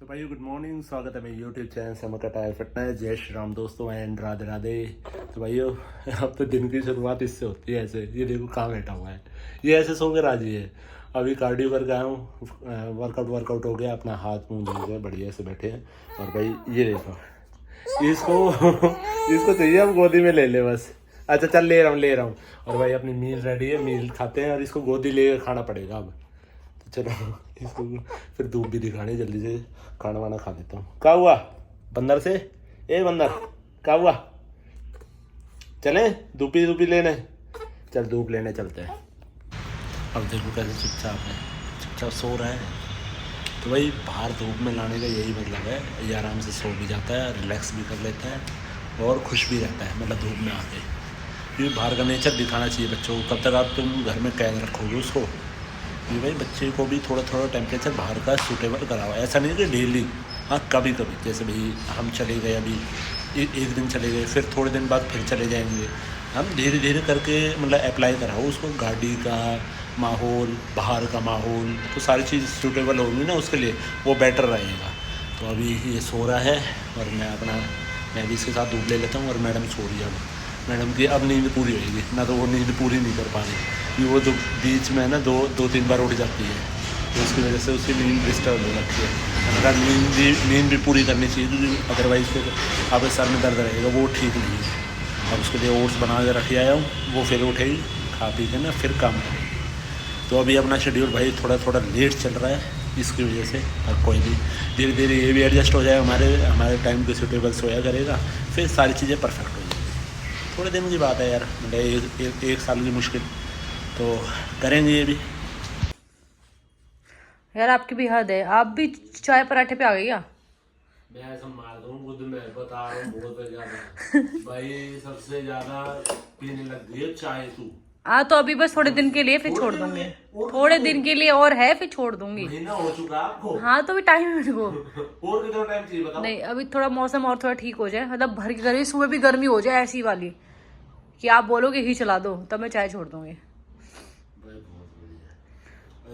तो भाई good morning, स्वागत है मेरे यूट्यूब चैनल समकटायर फिटनेस। जय श्री राम दोस्तों एंड राधे राधे। तो भाइयों अब तो दिन की शुरुआत इससे होती है। ऐसे ये देखो कहाँ बैठा हुआ है, ये ऐसे सो के राजी है। अभी कार्डियो करके आया हूँ, वर्कआउट हो गया, अपना हाथ मुँह धो गया, बढ़िया से बैठे हैं। और भाई ये देखो इसको चाहिए अब गोदी में ले ले बस। अच्छा चल ले रहा हूँ। और भाई अपनी मील रेडी है, मील खाते हैं और इसको गोदी ले खाना पड़ेगा अब। चलो इसको फिर धूप भी दिखानी, जल्दी से खाना वाना खा लेता हूँ। क्या हुआ बंदर से? ए बंदर क्या हुआ? चलें धूपी लेने? चल धूप लेने चलते हैं। अब देखो कैसे चुपचाप सो रहा है। तो भाई बाहर धूप में लाने का यही मतलब है, ये आराम से सो भी जाता है, रिलैक्स भी कर लेता है और खुश भी रहता है, मतलब धूप में आके। क्योंकि बाहर का नेचर दिखाना चाहिए बच्चों को। कब तक आप तुम घर में कैद रखोगे उसको? कि भाई बच्चे को भी थोड़ा टेम्परेचर बाहर का सूटेबल कराओ। ऐसा नहीं कि डेली, हाँ कभी कभी, जैसे भाई हम चले गए अभी एक दिन चले गए, फिर थोड़े दिन बाद फिर चले जाएंगे। हम धीरे धीरे करके मतलब अप्लाई कराओ उसको, गाड़ी का माहौल, बाहर का माहौल, तो सारी चीज़ सूटेबल होगी ना उसके लिए, वो बेटर रहेगा। तो अभी ये सो रहा है और मैं भी इसके साथ धूप ले लेता हूँ। और मैडम सो रही है, मैडम की अब नींद पूरी होगी ना, तो वो नींद पूरी नहीं कर पा रही। कि वो जो बीच में ना दो तीन बार उठ जाती है, तो उसकी वजह से उसकी नींद डिस्टर्ब हो जाती है। अगर नींद भी पूरी करनी चाहिए, क्योंकि अदरवाइज़ फिर अब सर में दर्द रहेगा, वो ठीक नहीं है। अब उसके लिए ओट्स बना के रख आया हूँ, वो फिर उठेगी, खा पी के ना फिर काम करेगी। तो अभी अपना शेड्यूल भाई थोड़ा लेट चल रहा है इसकी वजह से, और कोई नहीं, धीरे धीरे ये भी एडजस्ट हो जाए, हमारे टाइम के सूटेबल सोया करेगा, फिर सारी चीज़ें परफेक्ट हो जाएगी। थोड़े दिन की बात है यार, मतलब एक साल की मुश्किल, तो करेंगे ये भी। यार आपकी भी हद है, आप भी चाय पराठे पे आ गई क्या? मैं ऐसा मार दूं खुद में, बता रहा हूँ बहुत ज्यादा भाई, सबसे ज्यादा पीने लग गई है चाय तू। हाँ तो अभी बस थोड़े दिन के लिए, फिर छोड़ दूंगी। थोड़े दिन के लिए और है, फिर छोड़ दूंगी। महीना हो चुका आपको? हाँ तो भी टाइम है मेरे को। और कितना टाइम चाहिए बताओ? नहीं अभी थोड़ा मौसम और थोड़ा ठीक हो जाए, मतलब भर की गर्मी, सुबह भी गर्मी हो जाए ऐसी वाली कि आप बोलोगे ही चला दो, तब मैं चाय छोड़ दूंगी।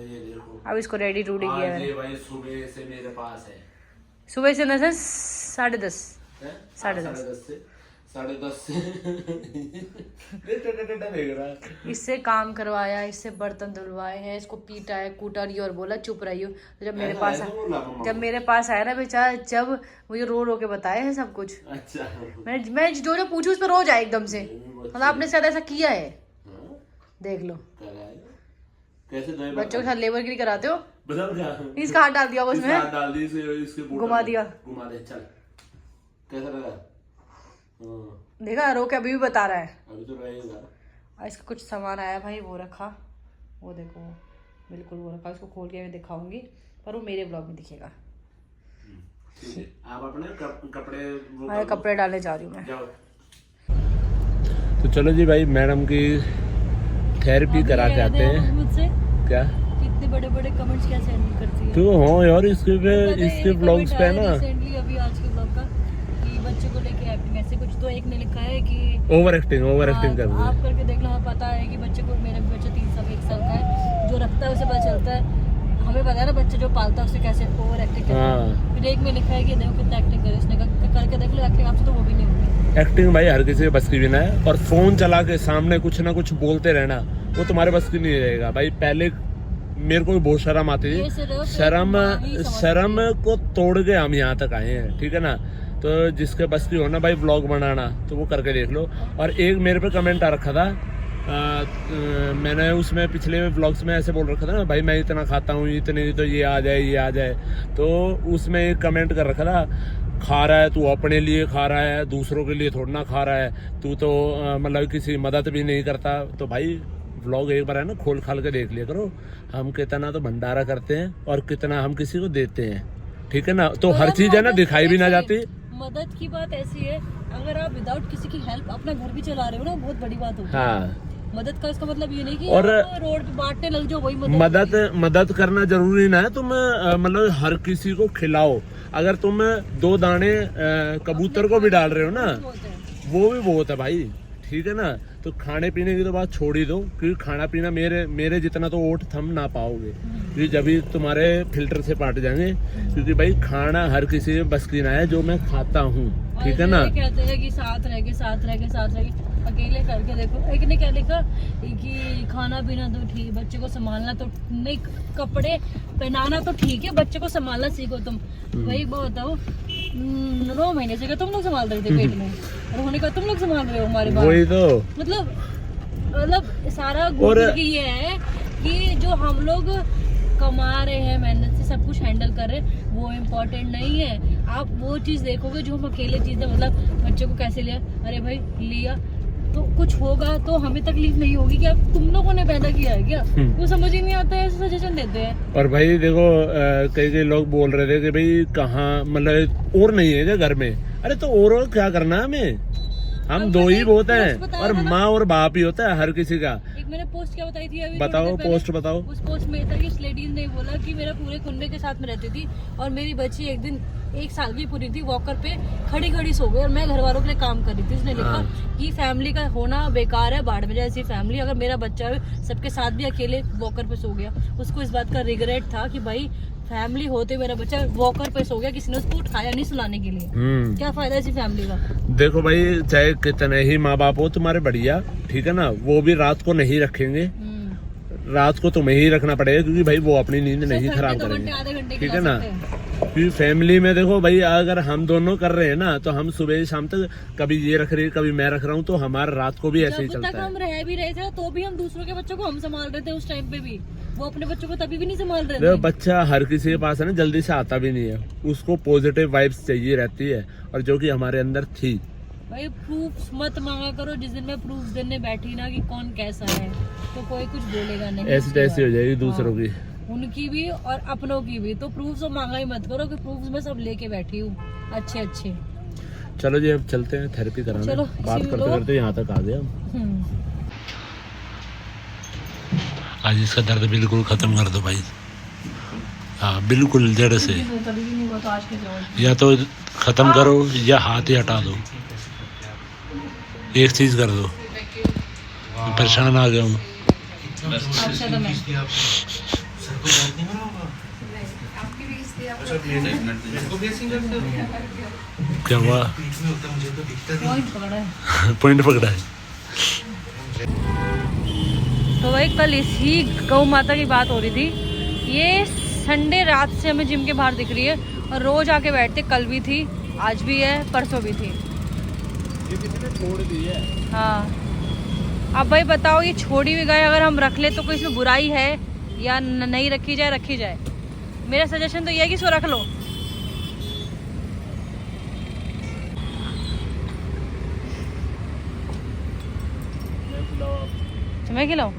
ये देखो अब इसको रेडी टूडी किया है भाई, सुबह से मेरे पास है। सुबह से न 10:30 इससे काम करवाया, इससे बर्तन धुलवाए हैं, इसको पीटा है, कूटा नहीं और बोला चुप रही हो। तो जब मेरे पास आया ना बेचारा, जब मुझे रो के बताया है सब कुछ। अच्छा मैं जो पूछू उस पर रो जाए एकदम से, मतलब आपने शायद ऐसा किया है। देख लो कैसे बच्चों के साथ लेबर गिरी कराते हो। बताओ क्या? इसका हाथ डाल दिया उसमें, हाथ डाल दी, इसके घुमा दिया, घुमा दे। चल कैसा लगा? देखा रो के अभी भी बता रहा है। अभी तो रहेगा। इसका कुछ सामान आया भाई, वो रखा, वो देखो बिल्कुल वो रखा, उसको खोल के मैं दिखाऊंगी, पर वो मेरे ब्लॉग में दिखेगा। आप अपने कपड़े डालने जा रही हूँ मैं। तो चलो जी भाई, मैडम की थेरेपी करा के आते हैं। मुझसे क्या कितने बड़े कमेंट्स कैसे हैंडल करती है? तो हाँ यार, इसके ब्लॉग्स पे ना रिसेंटली अभी आज के ब्लॉग का कि बच्चे को लेके एक्टिंग ऐसे कुछ, तो एक ने लिखा है कि ओवर एक्टिंग कर रही है। आप करके देख लो। हाँ पता है कि बच्चे को, मेरा भी बच्चा 3 साल 1 साल का है, जो रखता है उसे पता चलता है। हमें पता है ना बच्चे जो पालता है उससे कैसे ओवर एक्टिंग करता है। फिर एक में लिखा है कि देखो कितना एक्टिंग करे, उसने करके देख लो एक्टिंग, आपसे तो वो भी नहीं होगी। एक्टिंग भाई हर किसी के बस की भी ना है, और फोन चला के सामने कुछ ना कुछ बोलते रहना, वो तुम्हारे बस की नहीं रहेगा भाई। पहले मेरे को भी बहुत शर्म आती थी, शर्म को तोड़ के हम यहाँ तक आए हैं, ठीक है ना। तो जिसके बस की हो ना भाई व्लॉग बनाना, तो वो करके देख लो। और एक मेरे पे कमेंट आ रखा था, मैंने उसमें पिछले व्लॉग्स में ऐसे बोल रखा था ना भाई, मैं इतना खाता हूँ, इतने तो ये आ जाए। तो उसमें एक कमेंट कर रखा था, खा रहा है तू अपने लिए खा रहा है, दूसरों के लिए थोड़ा ना खा रहा है तू, तो मतलब किसी मदद भी नहीं करता। तो भाई व्लॉग एक बार है ना खोल खाल के देख लिया करो, हम कितना तो भंडारा करते हैं और कितना हम किसी को देते हैं, ठीक है ना। तो हर चीज है ना दिखाई भी ना जाती। मदद की बात ऐसी है, अगर आप विदाउट किसी की हेल्प अपना घर भी चला रहे हो ना, बहुत बड़ी बात होती है। हाँ, मदद का इसका मतलब ये नहीं कि और रोड पे बांटने लग जाओ, वही मदद करना जरूरी ना है। तुम मतलब हर किसी को खिलाओ, अगर तुम 2 दाने कबूतर को भी डाल रहे हो ना, वो भी बहुत है भाई, ठीक है ना, तो खाने पीने की तो बात छोड़ ही दो, क्योंकि खाना पीना मेरे जितना तो ओट थम ना पाओगे, क्योंकि जब भी तुम्हारे फिल्टर से पाट जाएंगे, क्योंकि भाई खाना हर किसी के बस की ना है जो मैं खाता हूँ, ठीक है ना। कहते हैं कि साथ रह के अकेले करके देखो। एक ने क्या लिखा कि खाना पीना तो ठीक, बच्चे को संभालना तो नहीं, कपड़े पहनाना तो ठीक है, बच्चे को संभालना सीखो तुम। वही बताओ 9 महीने से तुम लोग संभाल रहे थे पेट में, और होने का तुम लोग संभाल रहे हो हमारे बाल। वही तो मतलब सारा गुण की ये है कि जो हम लोग कमा रहे हैं, मेहनत से सब कुछ हैंडल कर रहे हैं, वो इम्पोर्टेंट नहीं है। आप वो चीज देखोगे जो हम अकेले चीज है, मतलब बच्चे को कैसे लिया, अरे भाई लिया तो कुछ होगा तो हमें तकलीफ नहीं होगी, क्या तुम लोगों ने पैदा किया है क्या? वो समझ ही नहीं आता है, ऐसे सजेशन देते हैं। और भाई देखो कई लोग बोल रहे थे कि भाई कहाँ, मतलब और नहीं है क्या घर में? अरे तो और क्या करना है हमें, हम 2 ही बहुत हैं, और माँ और बाप ही होता है हर किसी का। एक मैंने पोस्ट क्या बताई थी अभी, बताओ पोस्ट बताओ। उस पोस्ट में था कि उस लेडीज ने बोला कि मेरा पूरे कुंबे के साथ में रहती थी, और मेरी बच्ची एक दिन 1 साल की पूरी थी, वॉकर पे खड़ी सो गई, और मैं घर वालों के लिए काम कर रही थी। उसने लिखा कि फैमिली का होना बेकार है, बाढ़ में जाए ऐसी फैमिली, अगर मेरा बच्चा सबके साथ भी अकेले वॉकर पे सो गया, उसको इस बात का रिग्रेट था कि भाई फैमिली होते मेरा बच्चा वॉकर पे सो गया, किसी ने उसको उठाया नहीं सुलाने के लिए। क्या फायदा ऐसी फैमिली का? देखो भाई चाहे कितने ही माँ बाप हो तुम्हारे बढ़िया, ठीक है ना, वो भी रात को नहीं रखेंगे, रात को तुम्हें ही रखना पड़ेगा, क्योंकि भाई वो अपनी नींद नहीं खराब करेंगे, ठीक है ना। क्योंकि फैमिली में देखो भाई अगर हम दोनों कर रहे हैं ना, तो हम सुबह शाम तक कभी ये रख रहे कभी मैं रख रहा हूँ, तो हमारा रात को भी ऐसे ही चलता है। हम रह भी रहे थे तो भी हम दूसरों के बच्चों को हम संभाल रहे थे, उस टाइम पे भी वो अपने बच्चों को तभी भी नहीं संभाल रहे थे। बच्चा हर किसी के पास है ना, जल्दी से आता भी नहीं है, उसको पॉजिटिव वाइब्स चाहिए रहती है, और जो कि हमारे अंदर थी। भाई प्रूफ मत मांगा करो, जिस दिन मैं प्रूफ देने बैठी ना कि कौन कैसा है, तो कोई कुछ बोलेगा नहीं, ऐसी तैसी हो जाएगी दूसरों की, उनकी भी और अपनों की भी। तो प्रूफ तो मांगा ही मत करो कि प्रूफ मैं सब लेके बैठी हूँ अच्छे। चलो जी अब चलते हैं थेरेपी कराने, चलो, बात करते करते यहाँ तक आ गए हम। आज इसका दर्द बिल्कुल खत्म कर दो भाई, हाँ बिल्कुल जड़ से, या तो खत्म करो या हाथ ही हटा दो, एक चीज कर दो, परेशान आ गया हूँ। क्या हुआ? पॉइंट पकड़ा है। तो भाई कल इसी गौ माता की बात हो रही थी, ये संडे रात से हमें जिम के बाहर दिख रही है, और रोज आके बैठते, कल भी थी, आज भी है, परसों भी थी। ये किसी ने छोड़ दी है। हाँ अब भाई बताओ, ये छोड़ी हुई गाय अगर हम रख ले तो कोई इसमें बुराई है, या नहीं रखी जाए? रखी जाए। मेरा सजेशन तो ये है कि इसको रख लो। मैं खिलाऊं?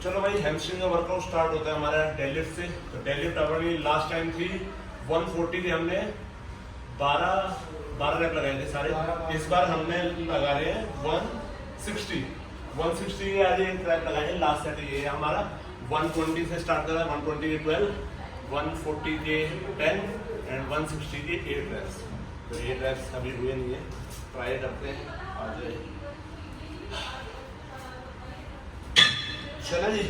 चलो भाई हैमस्ट्रिंग का वर्कआउट स्टार्ट होता है हमारा डेडलिफ्ट से। तो डेडलिफ्ट अपनी लास्ट टाइम थी 140 की, हमने 12 रैप लगाए थे सारे। इस बार हमने लगा रहे हैं 160 के आज एक रैप लगाए हैं। लास्ट सेट ये हमारा 120 से स्टार्ट करा, 120 के 12, 140 के 10 एंड 160 के 8 रैप्स। तो 8 रैप्स अभी हुए नहीं है, ट्राई करते हैं आज। चला जी।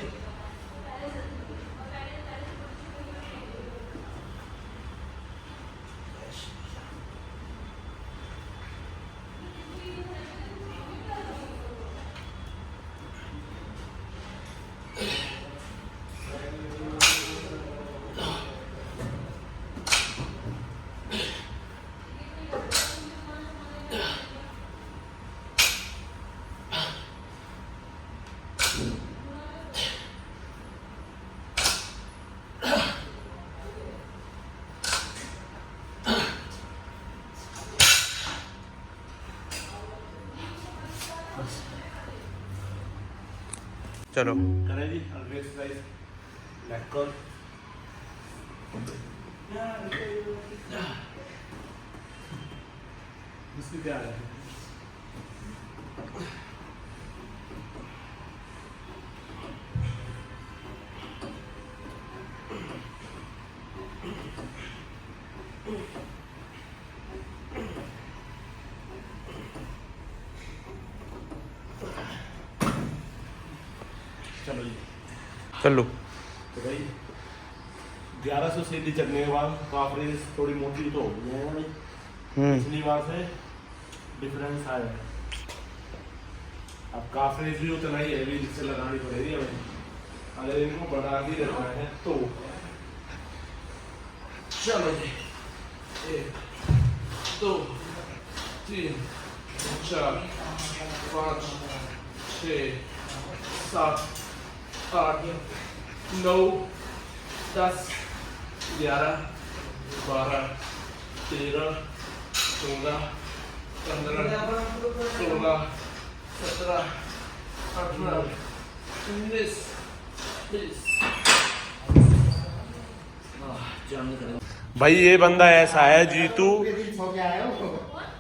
चलो करें जी अगली एक्सरसाइज लेग कर्ल। इसकी क्या है? चलो तो भाई 1100 सीढ़ी चढ़ने के बाद काफी थोड़ी मोटी तो हो गई है भाई। पिछली बार से डिफरेंस आया है। अब काफी भी उतना ही है, जिससे लगानी पड़ेगी हमें, अगर इनको बढ़ा भी रखना है तो। चलो जी 1 2 3 4 5 6 7 8 9 10 11 12 13 14 15 16 17 18 19 20। भाई ये बंदा ऐसा है जीतू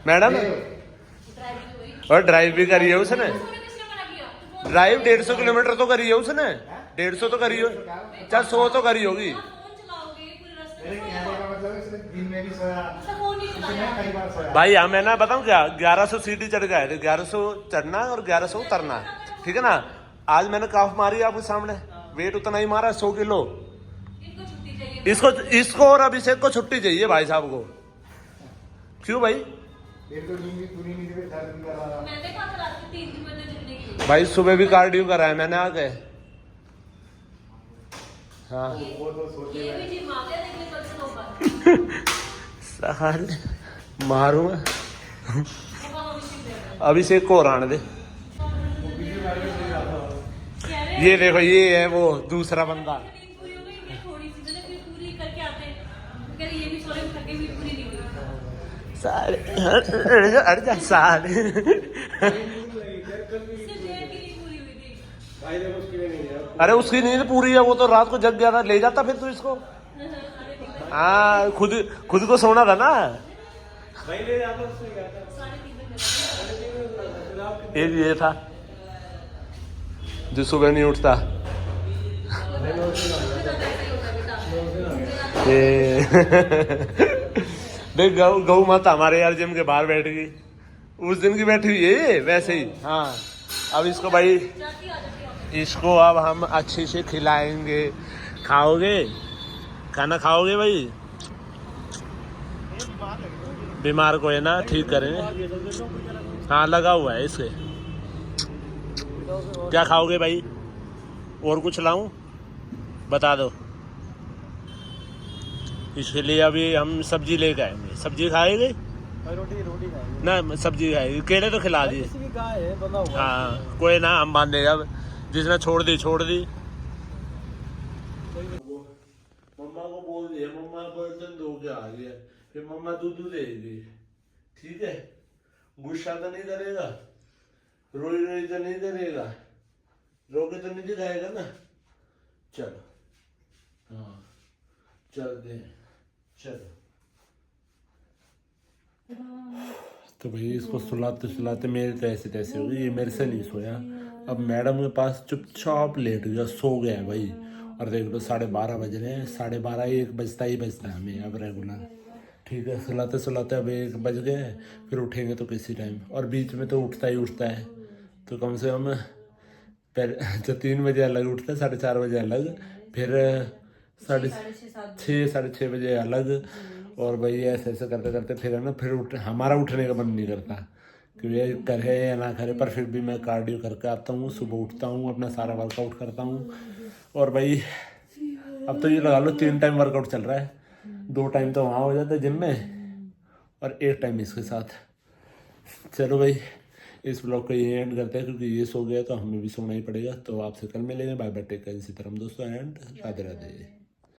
मैडम, और ड्राइव भी करी है उसने। ड्राइव 150 किलोमीटर तो करी है उसने, 150 तो करी हो, चाहे 100 तो करी होगी। भाई हाँ मैं ना बताऊँ क्या, 1100 सीढ़ी चढ़ गए थे, 1100 चढ़ना और 1100 उतरना, ठीक है ना। आज मैंने काफ मारी आपके सामने, वेट उतना ही मारा 100 किलो। इसको और अभिषेक को छुट्टी चाहिए भाई साहब को। क्यों भाई? भाई सुबह भी कार्डियो करा है मैंने आके। हाँ मारूंगा अभिषेक को रहने दे। ये देखो ये है वो दूसरा बंदा। अरे उसकी नींद पूरी है, वो तो रात को जग गया था, ले जाता फिर तू इसको। हाँ खुद को सोना था ना। ये था जो सुबह नहीं उठता। देख गौ माता हमारे यार जिम के बाहर बैठ गई, उस दिन की बैठी हुई है वैसे ही। हाँ अब इसको भाई, इसको अब हम अच्छे से खिलाएंगे। खाओगे खाना, खाओगे भाई? बीमार को है ना ठीक करेंगे। हाँ लगा हुआ है इसके। क्या खाओगे भाई? और कुछ लाऊं? बता दो। इसके लिए अभी हम सब्जी लेकर आएंगे। सब्जी खाएंगे? रोटी खाएंगे ना, सब्जी खाएंगे। केले तो खिला दिए। हाँ कोई ना, हम बांधेगा। अब जिसने छोड़ दी मम्मा को बोल दिया, मम्मा बर्तन धो के आ गया, फिर मम्मा दूध लेगी, ठीक है। गुस्सा तो नहीं करेगा, रोई तो नहीं करेगा, रोके तो नहीं दिखाएगा ना। चलो हाँ चलते हैं, चलो। तो भाई इसको सुलाते मेरे तो ऐसे तैसे हो गई, ये मेरे से नहीं सोया। अब मैडम के पास चुपचाप लेट गया, सो गया है भाई। और देख लो 12:30 बज रहे हैं, 12:30 1 बजता ही बजता है हमें अब रेगुलर, ठीक है। सुलाते अब 1 बज गए, फिर उठेंगे तो किसी टाइम, और बीच में तो उठता है। तो कम से कम तो 3 बजे अलग उठता है, 4:30 बजे अलग, फिर 6:30 बजे अलग। और भाई ऐसे करते करते फिर है ना, फिर हमारा उठने का मन नहीं करता कि ये करे या ना करे, पर फिर भी मैं कार्डियो करके आता हूँ। सुबह उठता हूँ, अपना सारा वर्कआउट करता हूँ। और भाई अब तो ये लगा लो 3 टाइम वर्कआउट चल रहा है, 2 टाइम तो वहाँ हो जाता है जिम में, और 1 टाइम इसके साथ। चलो भाई इस ब्लॉग को ये एंड करते हैं, क्योंकि ये सो गया तो हमें भी सोना ही पड़ेगा। तो आपसे कल मिलेंगे। बाय बाय, टेक केयर, इसी तरह दोस्तों, एंड राधे राधे।